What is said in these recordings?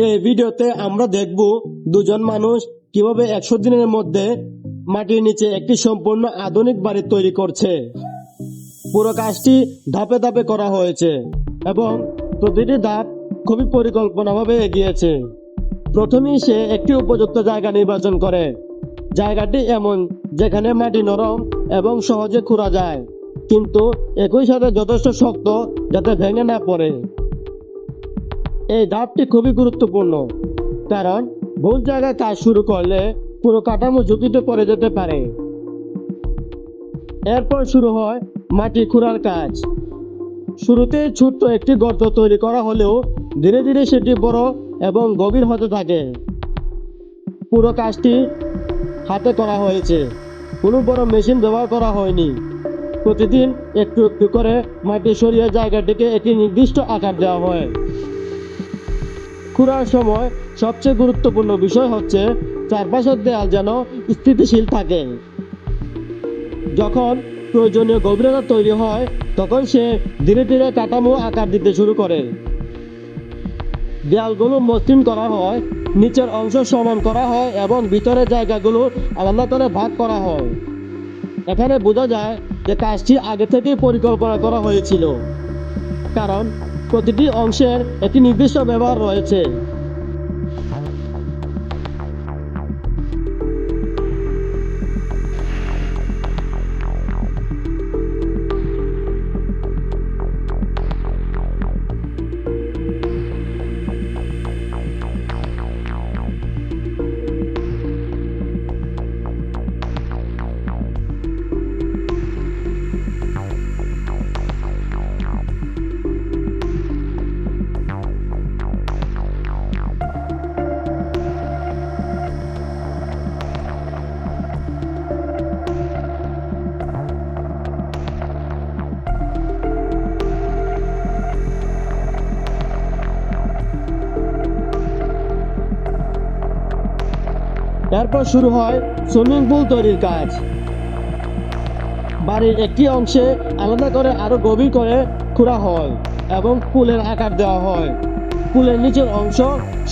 এই ভিডিওতে আমরা দেখব দুজন মানুষ কিভাবে 100 দিনের মধ্যে মাটির নিচে একটি সম্পূর্ণ আধুনিক বাড়ি তৈরি করছে। পুরো কাজটি ধাপে ধাপে করা হয়েছে এবং প্রতিটি ধাপ খুবই পরিকল্পনাভাবে এগিয়েছে। প্রথমেই সে একটি উপযুক্ত জায়গা নির্বাচন করে। জায়গাটি এমন যেখানে মাটি নরম এবং সহজে খোঁড়া যায়, কিন্তু একই সাথে যথেষ্ট শক্ত যাতে ভেঙে না পড়ে। এই ধাপটি খুবই গুরুত্বপূর্ণ, কারণ ভুল জায়গায় কাজ শুরু করলে পুরো কাঠামো ঝুঁকিতে পড়ে যেতে পারে। এরপর শুরু হয় মাটি খোঁড়ার কাজ। শুরুতে ছোট্ট একটি গর্ত তৈরি করা হলেও ধীরে ধীরে সেটি বড় এবং গভীর হতে থাকে। পুরো কাজটি হাতে করা হয়েছে, কোনো বড় মেশিন ব্যবহার করা হয়নি। প্রতিদিন একটু একটু করে মাটি সরিয়ে জায়গাটিকে একটি নির্দিষ্ট আকার দেওয়া হয়। খোঁড়ার সময় সবচেয়ে গুরুত্বপূর্ণ বিষয় হচ্ছে চারপাশের দেয়াল যেন স্থিতিশীল থাকে। যখন প্রয়োজনীয় গভীরতা তৈরি হয় তখন সে ধীরে ধীরে কাঠামো আকার দিতে শুরু করে। দেয়ালগুলো মসৃণ করা হয়, নিচের অংশ সমান করা হয় এবং ভিতরের জায়গাগুলো আলাদা করে ভাগ করা হয়। এখানে বোঝা যায় যে কাজটি আগে থেকেই পরিকল্পনা করা হয়েছিল, কারণ প্রতিটি অংশের একটি নির্দিষ্ট ব্যবহার রয়েছে। এরপর শুরু হয় সুইমিং পুল তৈরির কাজ। বাড়ির একটি অংশে আলাদা করে আরো গভীর করে খোঁড়া হয় এবং পুলের আকার দেওয়া হয়। পুলের নিচের অংশ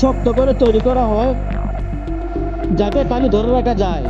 শক্ত করে তৈরি করা হয় যাতে পানি ধরে রাখা যায়।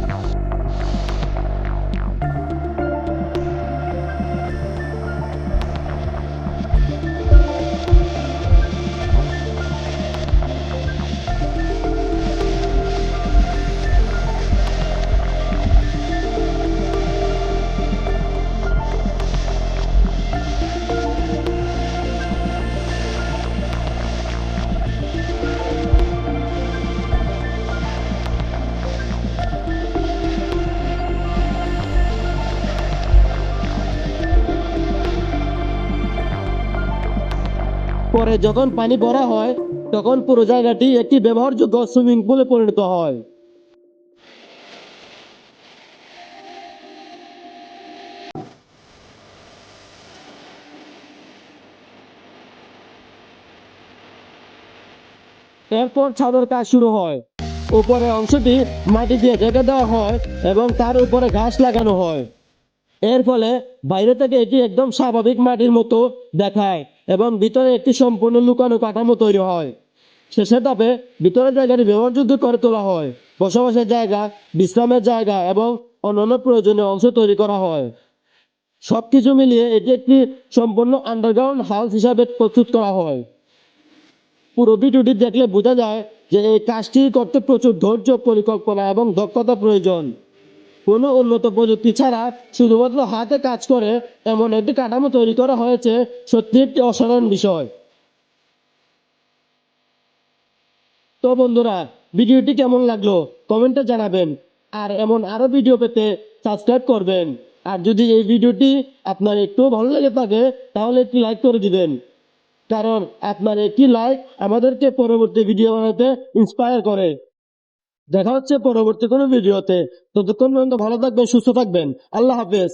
পরে যখন পানি ভরা হয় তখন পুরো জায়গাটি একটি ব্যবহারযোগ্য সুইমিং পুলে পরিণত হয়। এরপর ছাদের কাজ শুরু হয়। উপরের অংশটি মাটি দিয়ে ঢেকে দেওয়া হয় এবং তার উপরে ঘাস লাগানো হয়। এর ফলে বাইরে থেকে এটি একদম স্বাভাবিক মাটির মতো দেখায় এবং ভিতরে একটি সম্পূর্ণ লুকানো কাঠামো তৈরি হয়। শেষের ধাপে ভিতরের জায়গাটি ব্যবহারযোগ্য করে তোলা হয়। বসবাসের জায়গা, বিশ্রামের জায়গা এবং অন্যান্য প্রয়োজনীয় অংশ তৈরি করা হয়। সবকিছু মিলিয়ে এটি একটি সম্পূর্ণ আন্ডারগ্রাউন্ড হাউস হিসাবে প্রস্তুত করা হয়। পুরো ভিডিওটি দেখলে বোঝা যায় যে এই কাজটি করতে প্রচুর ধৈর্য, পরিকল্পনা এবং দক্ষতা প্রয়োজন। কোনো উন্নত প্রযুক্তি ছাড়া শুধুমাত্র হাতে কাজ করে এমন একটি কাঠামো তৈরি করা হয়েছে, সত্যি একটি অসাধারণ বিষয়। তো বন্ধুরা, ভিডিওটি কেমন লাগলো কমেন্টে জানাবেন, আর এমন আরো ভিডিও পেতে সাবস্ক্রাইব করবেন। আর যদি এই ভিডিওটি আপনার একটু ভালো লেগে থাকে তাহলে একটি লাইক করে দিবেন, কারণ আপনার একটি লাইক আমাদেরকে পরবর্তী ভিডিও বানাতে ইন্সপায়ার করে। দেখা হচ্ছে পরবর্তী কোনো ভিডিওতে। ততক্ষণ পর্যন্ত ভালো থাকবেন, সুস্থ থাকবেন। আল্লাহ হাফেজ।